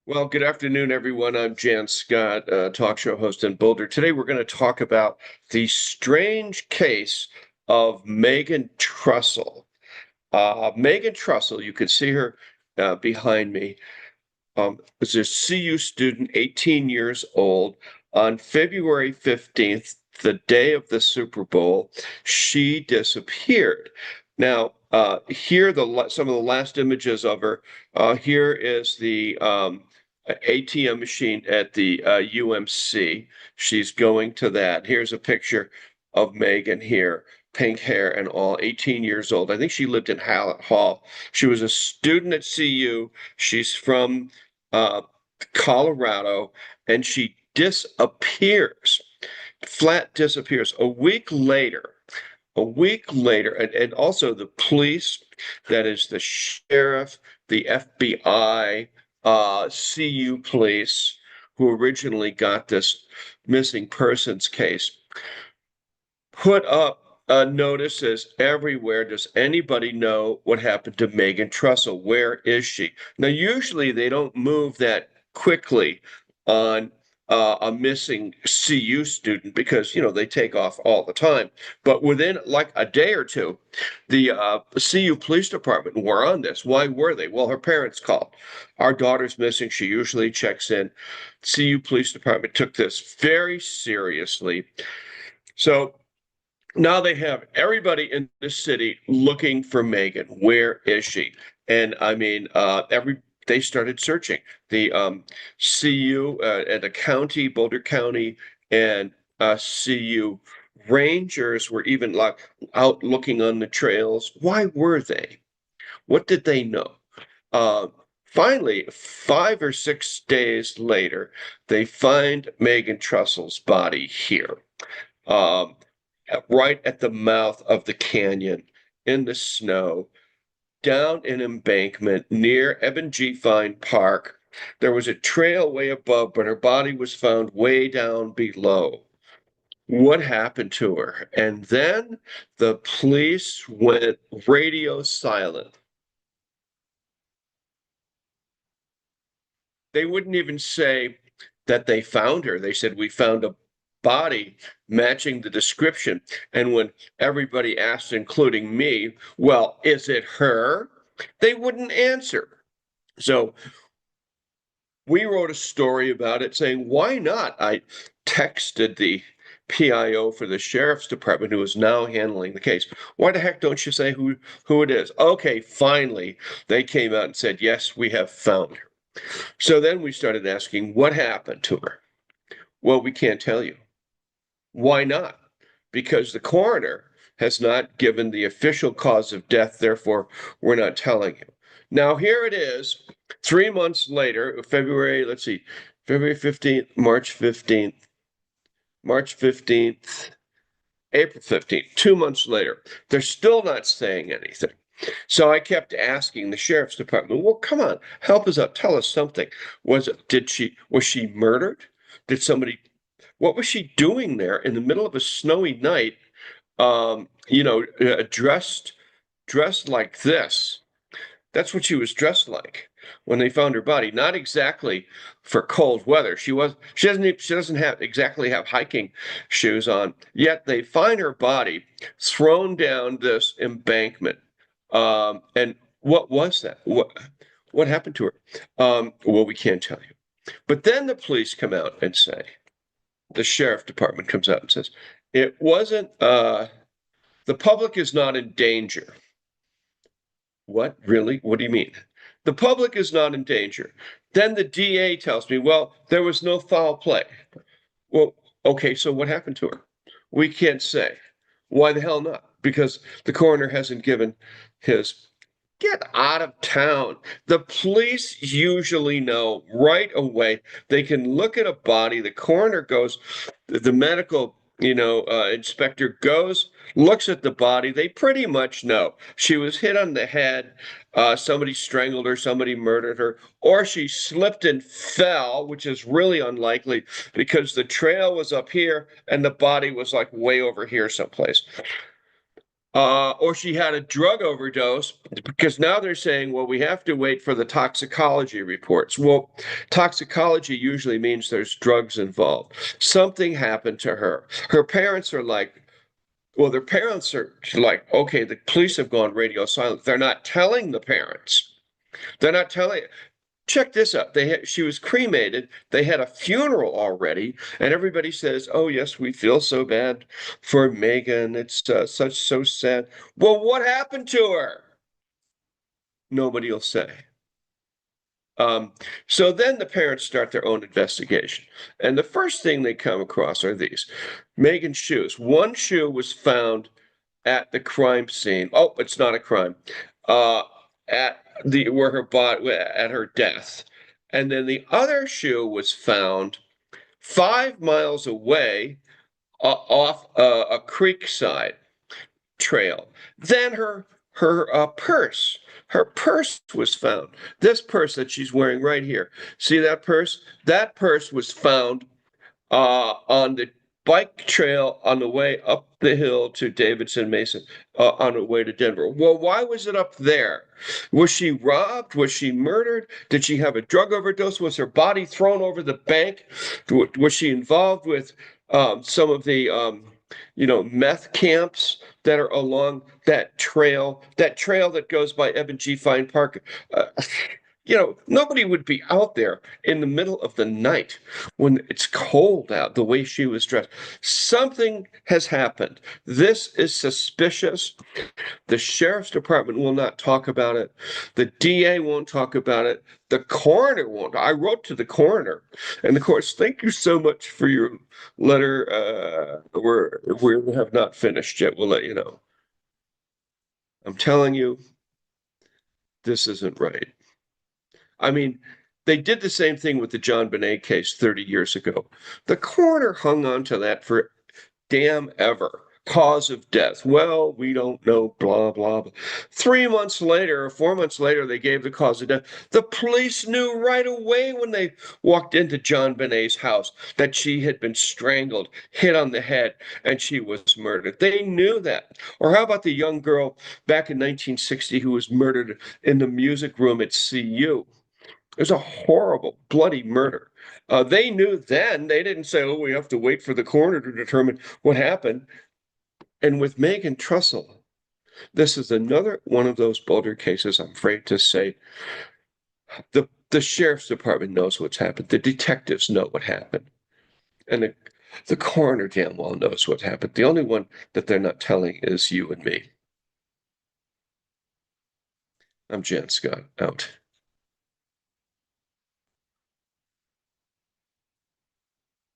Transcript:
Well, good afternoon, everyone. I'm Jann Scott, talk show host in Boulder. Today, we're going to talk about the strange case of Megan Trussell. Megan Trussell, you can see her behind me, is a CU student, 18 years old. On February 15th, the day of the Super Bowl, she disappeared. Now, here some of the last images of her. Here is the ATM machine at the UMC. She's going to that. Here's a picture of Megan here, pink hair and all, 18 years old. I think she lived in Hallett Hall. She was a student at CU. She's from uh, Colorado, and she disappears, flat disappears. A week later, and also the police, that is the sheriff, the FBI, CU police, who originally got this missing persons case, put up notices everywhere. Does anybody know what happened to Megan Trussell? Where is she? Now, usually they don't move that quickly on a missing CU student because, they take off all the time. But within like a day or two, the CU Police Department were on this. Why were they? Well, her parents called. Our daughter's missing. She usually checks in. CU Police Department took this very seriously. So now they have everybody in the city looking for Megan. Where is she? And I mean, they started searching. The CU and the county, Boulder County, and CU rangers were even like out looking on the trails. Why were they? What did they know? Uh, Finally, 5 or 6 days later, they find Megan Trussell's body here. Um, right at the mouth of the canyon in the snow, down an embankment near Eben G. Fine Park. There was a trail way above, but her body was found way down below. What happened to her? And then the police went radio silent. They wouldn't even say that they found her. They said, "We found a body matching the description." And when everybody asked, including me, "Well, is it her?" they wouldn't answer. So we wrote a story about it saying, why not? I texted the PIO for the sheriff's department, who is now handling the case. Why the heck don't you say who it is? Okay, finally, they came out and said, yes, we have found her. So then we started asking, what happened to her? Well, we can't tell you. Why not? Because the coroner has not given the official cause of death, therefore, we're not telling you. Now, here it is, 3 months later, February 15th, March 15th, April 15th, 2 months later. They're still not saying anything. So I kept asking the sheriff's department, well, come on, help us out, tell us something. Was she murdered? What was she doing there in the middle of a snowy night, dressed like this? That's what she was dressed like when they found her body. Not exactly for cold weather. She doesn't have exactly have hiking shoes on. Yet they find her body thrown down this embankment. And what was that? What happened to her? Well, we can't tell you. But then the police come out and say, the sheriff department comes out and says, it wasn't, the public is not in danger. What? Really? What do you mean? The public is not in danger. Then the DA tells me, well, there was no foul play. Well, okay, so what happened to her? We can't say. Why the hell not? Because the coroner hasn't given his. Get out of town. The police usually know right away. They can look at a body. The coroner goes, the medical, inspector goes, looks at the body. They pretty much know she was hit on the head. Somebody strangled her. Somebody murdered her, or she slipped and fell, which is really unlikely because the trail was up here and the body was like way over here someplace. Or she had a drug overdose, because now they're saying, well, we have to wait for the toxicology reports. Well, toxicology usually means there's drugs involved. Something happened to her. Her parents are like, well, their parents are like, okay, the police have gone radio silent. They're not telling the parents. They're not telling. Check this out. She was cremated. They had a funeral already, and everybody says, "Oh yes, we feel so bad for Megan. It's so sad." Well, what happened to her? Nobody will say. Um, so then the parents start their own investigation, and the first thing they come across are these: Megan's shoes. One shoe was found at the crime scene. Oh, it's not a crime. Uh, at the where her body at her death. And then the other shoe was found 5 miles away off a creek side trail. Then her purse. Her purse was found. This purse that she's wearing right here. See that purse? That purse was found on the bike trail on the way up the hill to Davidson Mason, on the way to Denver. Well, why was it up there? Was she robbed? Was she murdered? Did she have a drug overdose? Was her body thrown over the bank? Was she involved with some of the meth camps that are along that trail that goes by Evan G. Fine Park? Nobody would be out there in the middle of the night when it's cold out, the way she was dressed. Something has happened. This is suspicious. The sheriff's department will not talk about it. The DA won't talk about it. The coroner won't. I wrote to the coroner, and of course, thank you so much for your letter. We have not finished yet. We'll let you know. I'm telling you, this isn't right. I mean, they did the same thing with the JonBenet case 30 years ago. The coroner hung on to that for damn ever. Cause of death. Well, we don't know, blah, blah, blah. 3 months later, or 4 months later, they gave the cause of death. The police knew right away when they walked into JonBenet's house that she had been strangled, hit on the head, and she was murdered. They knew that. Or how about the young girl back in 1960 who was murdered in the music room at CU? It was a horrible, bloody murder. They knew then. They didn't say, oh, we have to wait for the coroner to determine what happened. And with Megan Trussell, this is another one of those Boulder cases, I'm afraid to say. The sheriff's department knows what's happened. The detectives know what happened. And the coroner damn well knows what happened. The only one that they're not telling is you and me. I'm Jann Scott, out.